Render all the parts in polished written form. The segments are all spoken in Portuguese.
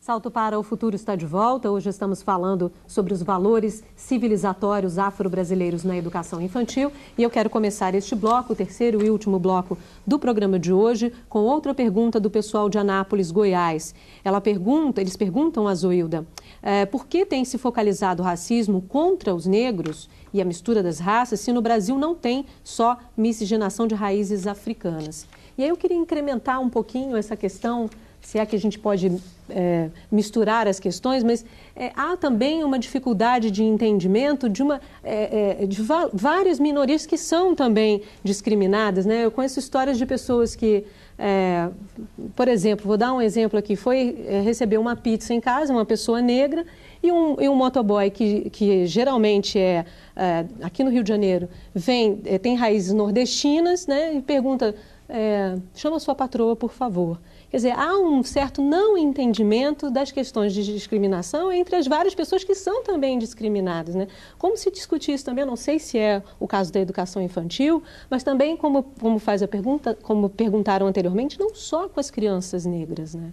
Salto para o Futuro está de volta. Hoje estamos falando sobre os valores civilizatórios afro-brasileiros na educação infantil. E eu quero começar este bloco, o terceiro e último bloco do programa de hoje, com outra pergunta do pessoal de Anápolis, Goiás. Eles perguntam a Zoilda, por que tem se focalizado o racismo contra os negros e a mistura das raças, se no Brasil não tem só miscigenação de raízes africanas? E aí eu queria incrementar um pouquinho essa questão, se é que a gente pode misturar as questões, mas há também uma dificuldade de entendimento de várias minorias que são também discriminadas, né? Eu conheço histórias de pessoas que, por exemplo, vou dar um exemplo aqui, recebeu uma pizza em casa, uma pessoa negra, e um motoboy que geralmente aqui no Rio de Janeiro, tem raízes nordestinas, né? E pergunta, chama sua patroa, por favor. Quer dizer, há um certo não entendimento das questões de discriminação entre as várias pessoas que são também discriminadas, né? Como se discute isso também, eu não sei se é o caso da educação infantil, mas também, como faz a pergunta, como perguntaram anteriormente, não só com as crianças negras, né?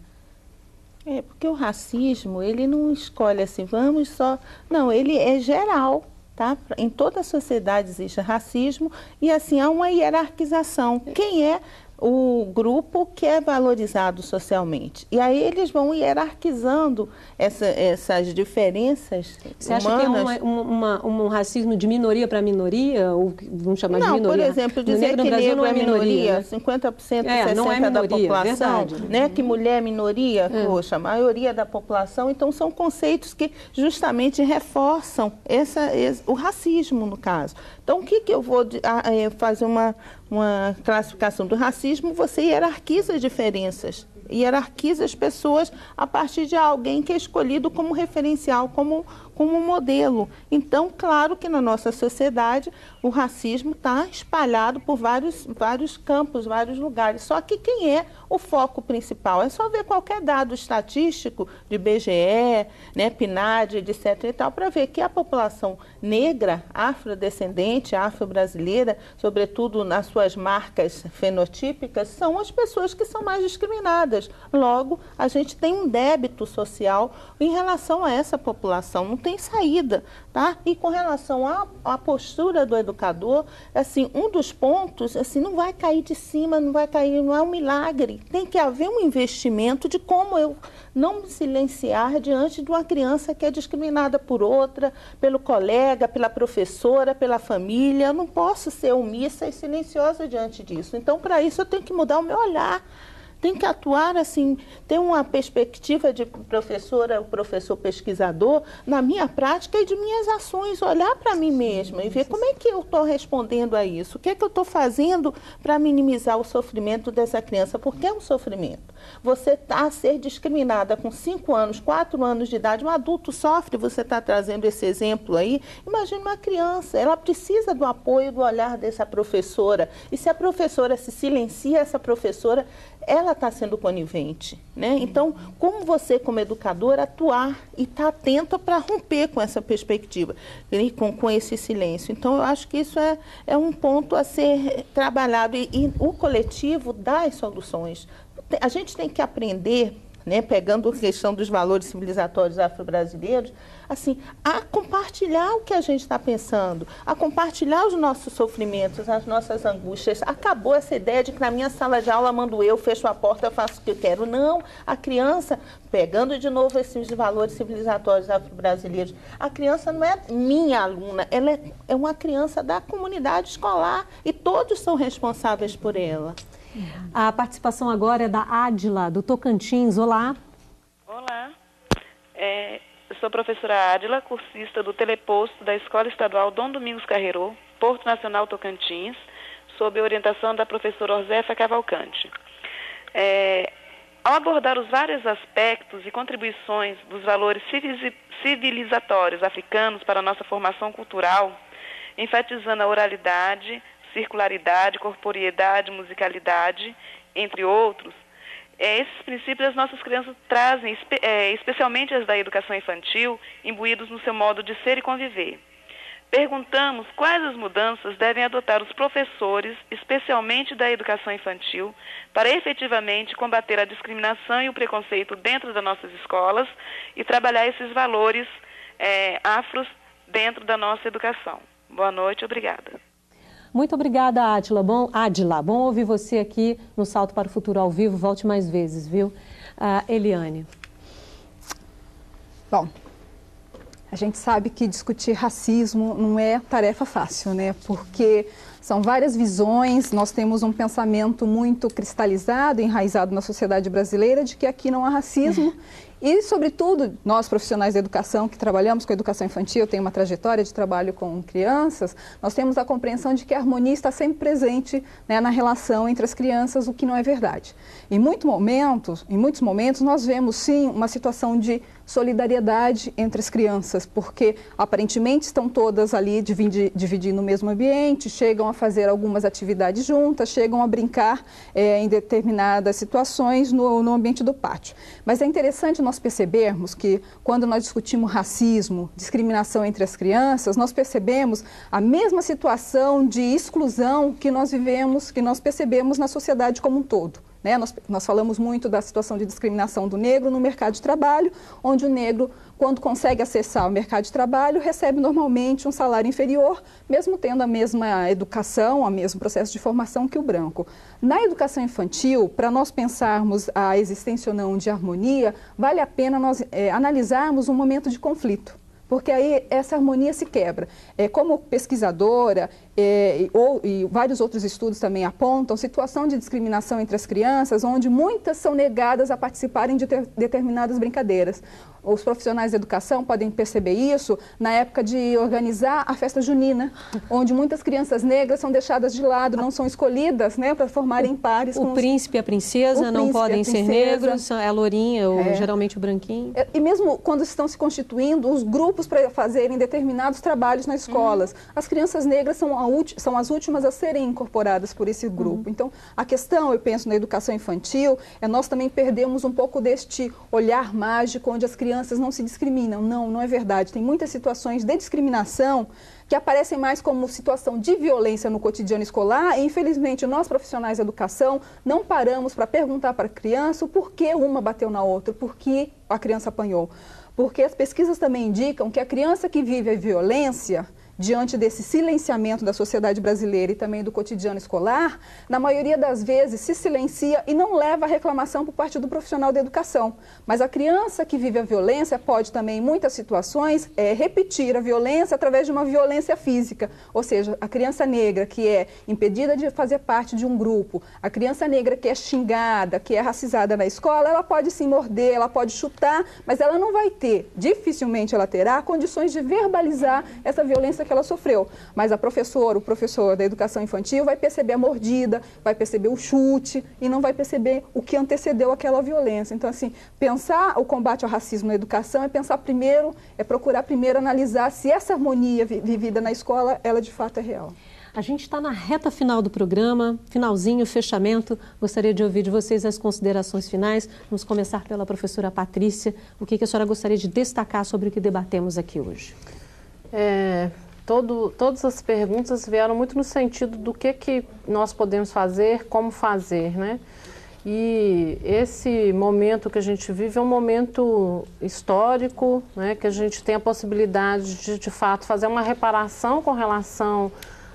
Porque o racismo, ele não escolhe assim, vamos só... Não, ele é geral, tá? Em toda a sociedade existe racismo e, assim, há uma hierarquização. Quem é o grupo que é valorizado socialmente? E aí eles vão hierarquizando essas diferenças humanas. Você acha que é um racismo de minoria para minoria? Ou vamos chamar de minoria? Não, por exemplo, dizer que negro é minoria, né? 50%, 60% não é minoria, da população, verdade, né? Que mulher é minoria, poxa, a maioria da população. Então, são conceitos que justamente reforçam o racismo, no caso. Então, o que eu vou fazer uma classificação do racismo? Você hierarquiza as diferenças, hierarquiza as pessoas a partir de alguém que é escolhido como referencial, como modelo. Então, claro que na nossa sociedade o racismo está espalhado por vários campos, vários lugares. Só que quem é o foco principal? É só ver qualquer dado estatístico de IBGE, né, PNAD, etc. e tal, para ver que a população negra, afrodescendente, afro-brasileira, sobretudo nas suas marcas fenotípicas, são as pessoas que são mais discriminadas. Logo, a gente tem um débito social em relação a essa população. Não tem saída, tá? E com relação à postura do educador, assim, um dos pontos, assim, não vai cair de cima, não é um milagre. Tem que haver um investimento de como eu não me silenciar diante de uma criança que é discriminada por outra, pelo colega, pela professora, pela família. Eu não posso ser omissa e silenciosa diante disso. Então, para isso, eu tenho que mudar o meu olhar. Tem que atuar assim, ter uma perspectiva de professora, o professor pesquisador, na minha prática e de minhas ações, olhar para mim mesma e ver como é que eu estou respondendo a isso, o que é que eu estou fazendo para minimizar o sofrimento dessa criança, porque é um sofrimento. Você está a ser discriminada com 5 anos, 4 anos de idade, um adulto sofre, você está trazendo esse exemplo aí, imagine uma criança, ela precisa do apoio, do olhar dessa professora, e se a professora se silencia, essa professora, ela está sendo conivente, né? Então, como você, como educador, atuar e estar atento para romper com essa perspectiva, e com esse silêncio. Então, eu acho que isso é um ponto a ser trabalhado e o coletivo dá as soluções. A gente tem que aprender, né, pegando a questão dos valores civilizatórios afro-brasileiros, assim, a compartilhar o que a gente está pensando, a compartilhar os nossos sofrimentos, as nossas angústias. Acabou essa ideia de que na minha sala de aula mando eu, fecho a porta, eu faço o que eu quero. Não, a criança, pegando de novo esses valores civilizatórios afro-brasileiros, a criança não é minha aluna, ela é uma criança da comunidade escolar e todos são responsáveis por ela. A participação agora é da Ádila, do Tocantins. Olá. Olá. Eu sou a professora Ádila, cursista do Teleposto da Escola Estadual Dom Domingos Carreiro, Porto Nacional Tocantins, sob a orientação da professora Orzefa Cavalcante. Ao abordar os vários aspectos e contribuições dos valores civilizatórios africanos para a nossa formação cultural, enfatizando a oralidade, circularidade, corporeidade, musicalidade, entre outros, esses princípios as nossas crianças trazem, especialmente as da educação infantil, imbuídos no seu modo de ser e conviver. perguntamos quais as mudanças devem adotar os professores, especialmente da educação infantil, para efetivamente combater a discriminação e o preconceito dentro das nossas escolas e trabalhar esses valores afros dentro da nossa educação. Boa noite, obrigada. Muito obrigada, Ádila. Bom ouvir você aqui no Salto para o Futuro ao vivo. Volte mais vezes, viu? Eliane. Bom, a gente sabe que discutir racismo não é tarefa fácil, né? Porque são várias visões, nós temos um pensamento muito cristalizado, enraizado na sociedade brasileira de que aqui não há racismo. E, sobretudo, nós profissionais da educação que trabalhamos com a educação infantil, tem uma trajetória de trabalho com crianças, nós temos a compreensão de que a harmonia está sempre presente, né, na relação entre as crianças, o que não é verdade. Em muitos momentos, nós vemos, sim, uma situação de solidariedade entre as crianças, porque aparentemente estão todas ali dividindo o mesmo ambiente, chegam a fazer algumas atividades juntas, chegam a brincar em determinadas situações no ambiente do pátio. Mas é interessante nós percebermos que quando nós discutimos racismo, discriminação entre as crianças, nós percebemos a mesma situação de exclusão que nós vivemos, que nós percebemos na sociedade como um todo. Né? Nós falamos muito da situação de discriminação do negro no mercado de trabalho, onde o negro, quando consegue acessar o mercado de trabalho, recebe normalmente um salário inferior, mesmo tendo a mesma educação, o mesmo processo de formação que o branco. Na educação infantil, para nós pensarmos a existência ou não de harmonia, vale a pena nós analisarmos um momento de conflito. Porque aí essa harmonia se quebra. Como pesquisadora, e vários outros estudos também apontam, situação de discriminação entre as crianças, onde muitas são negadas a participarem de determinadas brincadeiras. Os profissionais da educação podem perceber isso na época de organizar a festa junina, onde muitas crianças negras são deixadas de lado, não são escolhidas, né, para formarem pares. O príncipe e a princesa não podem ser negros, a lourinha ou geralmente o branquinho. E mesmo quando estão se constituindo os grupos para fazerem determinados trabalhos nas escolas, as crianças negras são as últimas a serem incorporadas por esse grupo. Então, a questão, eu penso, na educação infantil, nós também perdemos um pouco deste olhar mágico, onde as crianças não se discriminam. Não é verdade. Tem muitas situações de discriminação que aparecem mais como situação de violência no cotidiano escolar e, infelizmente, nós profissionais da educação não paramos para perguntar para a criança o porquê uma bateu na outra, por que a criança apanhou. Porque as pesquisas também indicam que a criança que vive a violência, diante desse silenciamento da sociedade brasileira e também do cotidiano escolar, na maioria das vezes se silencia e não leva a reclamação por parte do profissional da educação. Mas a criança que vive a violência pode também, em muitas situações, repetir a violência através de uma violência física. Ou seja, a criança negra que é impedida de fazer parte de um grupo, a criança negra que é xingada, que é racizada na escola, ela pode sim morder, ela pode chutar, mas ela não vai ter, dificilmente ela terá, condições de verbalizar essa violência que ela sofreu. Mas a professora, o professor da educação infantil vai perceber a mordida, vai perceber o chute e não vai perceber o que antecedeu aquela violência. Então, assim, pensar o combate ao racismo na educação é procurar primeiro analisar se essa harmonia vivida na escola, ela de fato é real. A gente está na reta final do programa, finalzinho, fechamento. Gostaria de ouvir de vocês as considerações finais. Vamos começar pela professora Patrícia. O que a senhora gostaria de destacar sobre o que debatemos aqui hoje? Todas as perguntas vieram muito no sentido do que nós podemos fazer, como fazer, né? E esse momento que a gente vive é um momento histórico, né? Que a gente tem a possibilidade de fato, fazer uma reparação com relação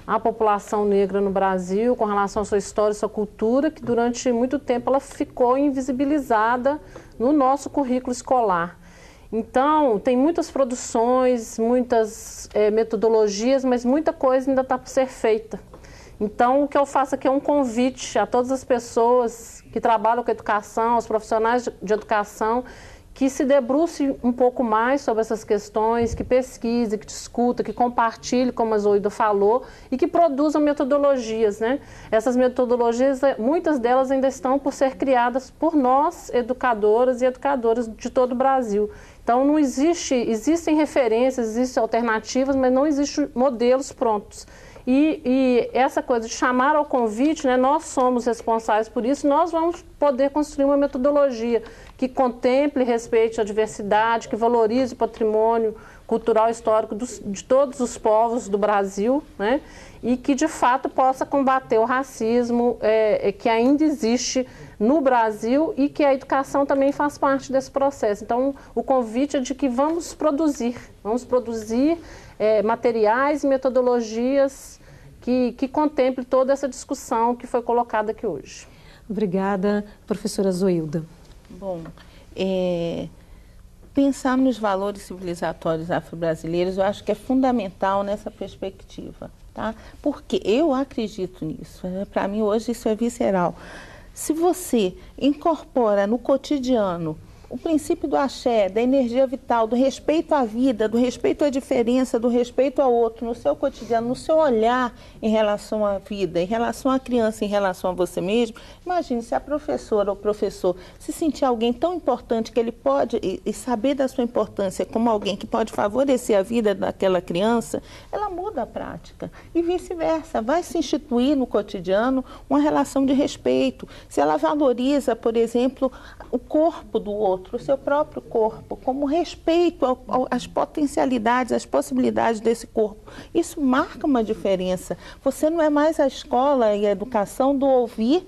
à população negra no Brasil, com relação à sua história, sua cultura, que durante muito tempo ela ficou invisibilizada no nosso currículo escolar. Então, tem muitas produções, muitas metodologias, mas muita coisa ainda está por ser feita. Então, o que eu faço aqui é um convite a todas as pessoas que trabalham com educação, aos profissionais de educação, que se debruce um pouco mais sobre essas questões, que pesquise, que discuta, que compartilhe, como a Zoida falou, e que produzam metodologias, né? Essas metodologias, muitas delas ainda estão por ser criadas por nós, educadoras e educadores de todo o Brasil. Então, não existem referências, existem alternativas, mas não existem modelos prontos. E essa coisa de chamar ao convite, né, nós somos responsáveis por isso, nós vamos poder construir uma metodologia que contemple e respeite a diversidade, que valorize o patrimônio cultural e histórico de todos os povos do Brasil, né? E que de fato possa combater o racismo que ainda existe no Brasil e que a educação também faz parte desse processo. Então, o convite é de que vamos produzir materiais e metodologias que contemple toda essa discussão que foi colocada aqui hoje. Obrigada, professora Zoilda. Bom, pensar nos valores civilizatórios afro-brasileiros, eu acho que é fundamental nessa perspectiva, tá? Porque eu acredito nisso, para mim hoje isso é visceral. Se você incorpora no cotidiano o princípio do axé, da energia vital, do respeito à vida, do respeito à diferença, do respeito ao outro, no seu cotidiano, no seu olhar em relação à vida, em relação à criança, em relação a você mesmo, imagine se a professora ou professor se sentir alguém tão importante que ele pode, e saber da sua importância como alguém que pode favorecer a vida daquela criança, ela muda a prática. E vice-versa, vai se instituir no cotidiano uma relação de respeito. Se ela valoriza, por exemplo, o corpo do outro, o seu próprio corpo, como respeito às potencialidades, às possibilidades desse corpo. Isso marca uma diferença. Você não é mais a escola e a educação do ouvir,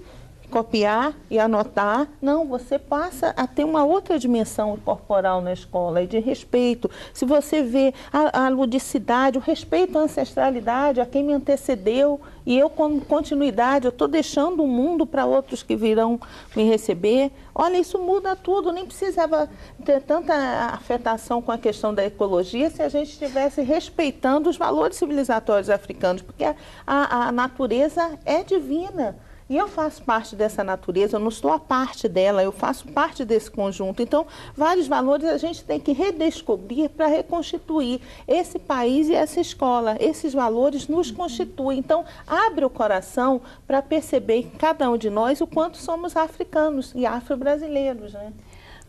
copiar e anotar. Não, você passa a ter uma outra dimensão corporal na escola e de respeito. Se você vê a ludicidade, o respeito à ancestralidade, a quem me antecedeu, e eu com continuidade, eu estou deixando o mundo para outros que virão me receber. Olha, isso muda tudo, nem precisava ter tanta afetação com a questão da ecologia se a gente estivesse respeitando os valores civilizatórios africanos, porque a natureza é divina. E eu faço parte dessa natureza, eu não estou a parte dela, eu faço parte desse conjunto. Então, vários valores a gente tem que redescobrir para reconstituir esse país e essa escola. Esses valores nos constituem. Então, abre o coração para perceber em cada um de nós o quanto somos africanos e afro-brasileiros, né?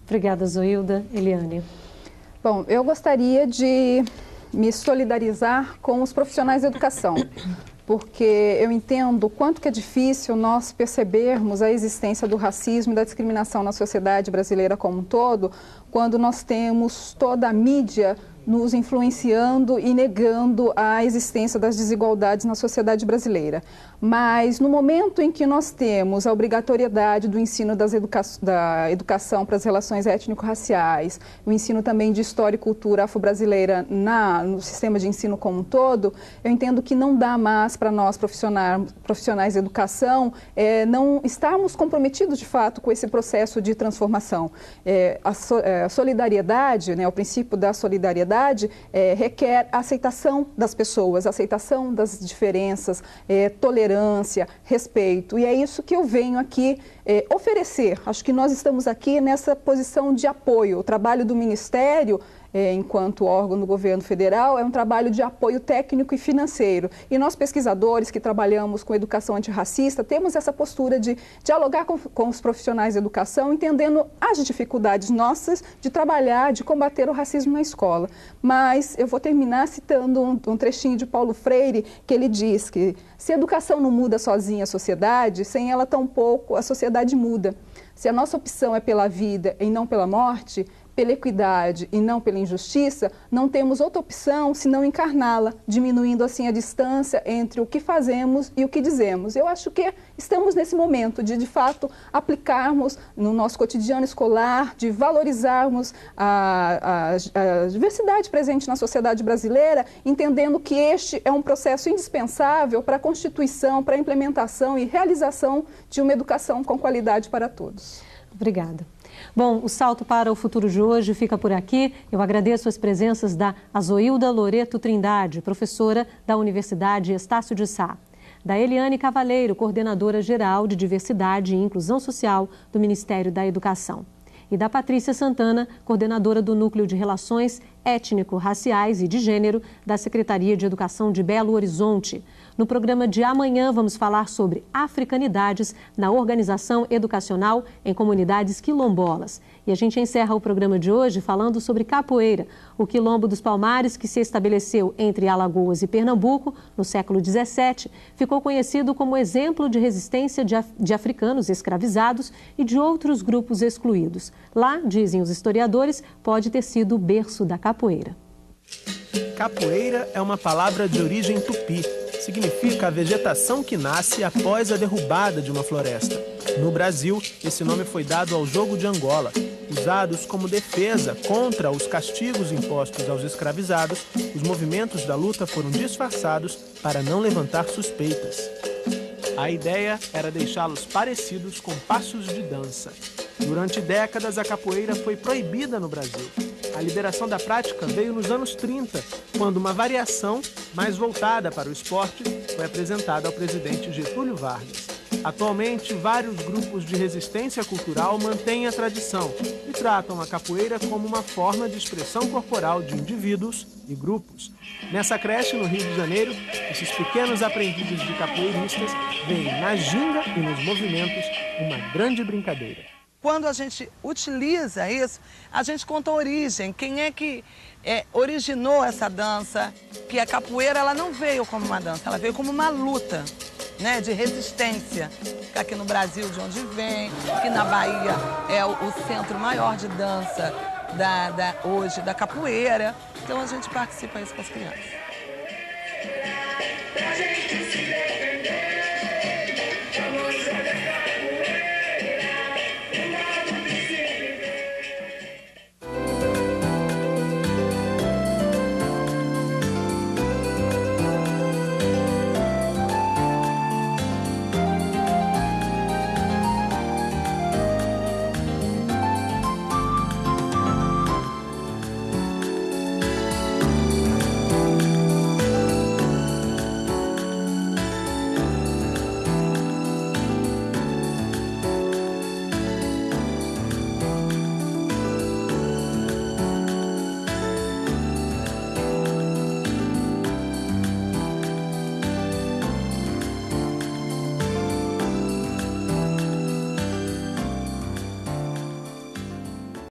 Obrigada, Zoilda. Eliane. Bom, eu gostaria de me solidarizar com os profissionais da educação, porque eu entendo o quanto que é difícil nós percebermos a existência do racismo e da discriminação na sociedade brasileira como um todo, quando nós temos toda a mídia nos influenciando e negando a existência das desigualdades na sociedade brasileira. Mas no momento em que nós temos a obrigatoriedade do ensino da educação para as relações étnico-raciais, o ensino também de história e cultura afro-brasileira no sistema de ensino como um todo, eu entendo que não dá mais para nós profissionais de educação não estarmos comprometidos de fato com esse processo de transformação. A solidariedade, né, o princípio da solidariedade requer a aceitação das pessoas, a aceitação das diferenças, tolerância, respeito. E é isso que eu venho aqui oferecer. Acho que nós estamos aqui nessa posição de apoio. O trabalho do Ministério, enquanto órgão do governo federal, é um trabalho de apoio técnico e financeiro. E nós, pesquisadores que trabalhamos com educação antirracista, temos essa postura de dialogar com os profissionais de educação, entendendo as dificuldades nossas de trabalhar, de combater o racismo na escola. Mas eu vou terminar citando um trechinho de Paulo Freire, que ele diz que se a educação não muda sozinha a sociedade, sem ela tampouco a sociedade muda. Se a nossa opção é pela vida e não pela morte, pela equidade e não pela injustiça, não temos outra opção senão encarná-la, diminuindo assim a distância entre o que fazemos e o que dizemos. Eu acho que estamos nesse momento de fato, aplicarmos no nosso cotidiano escolar, de valorizarmos a diversidade presente na sociedade brasileira, entendendo que este é um processo indispensável para a constituição, para a implementação e realização de uma educação com qualidade para todos. Obrigada. Bom, o Salto para o Futuro de hoje fica por aqui. Eu agradeço as presenças da Zoilda Loreto Trindade, professora da Universidade Estácio de Sá, da Eliane Cavaleiro, coordenadora geral de Diversidade e Inclusão Social do Ministério da Educação, e da Patrícia Santana, coordenadora do Núcleo de Relações Étnico-Raciais e de Gênero da Secretaria de Educação de Belo Horizonte. No programa de amanhã vamos falar sobre africanidades na organização educacional em comunidades quilombolas. E a gente encerra o programa de hoje falando sobre capoeira, o quilombo dos Palmares, que se estabeleceu entre Alagoas e Pernambuco no século XVII, ficou conhecido como exemplo de resistência de africanos escravizados e de outros grupos excluídos. Lá, dizem os historiadores, pode ter sido o berço da capoeira. Capoeira é uma palavra de origem tupi. Significa a vegetação que nasce após a derrubada de uma floresta. No Brasil, esse nome foi dado ao jogo de Angola. Usados como defesa contra os castigos impostos aos escravizados, os movimentos da luta foram disfarçados para não levantar suspeitas. A ideia era deixá-los parecidos com passos de dança. Durante décadas, a capoeira foi proibida no Brasil. A liberação da prática veio nos anos 30, quando uma variação mais voltada para o esporte foi apresentada ao presidente Getúlio Vargas. Atualmente, vários grupos de resistência cultural mantêm a tradição e tratam a capoeira como uma forma de expressão corporal de indivíduos e grupos. Nessa creche, no Rio de Janeiro, esses pequenos aprendizes de capoeiristas veem na ginga e nos movimentos uma grande brincadeira. Quando a gente utiliza isso, a gente conta a origem. Quem é que originou essa dança? Que a capoeira ela não veio como uma dança, ela veio como uma luta, né, de resistência. Aqui no Brasil, de onde vem, que na Bahia é o centro maior de dança hoje da capoeira. Então a gente participa isso com as crianças.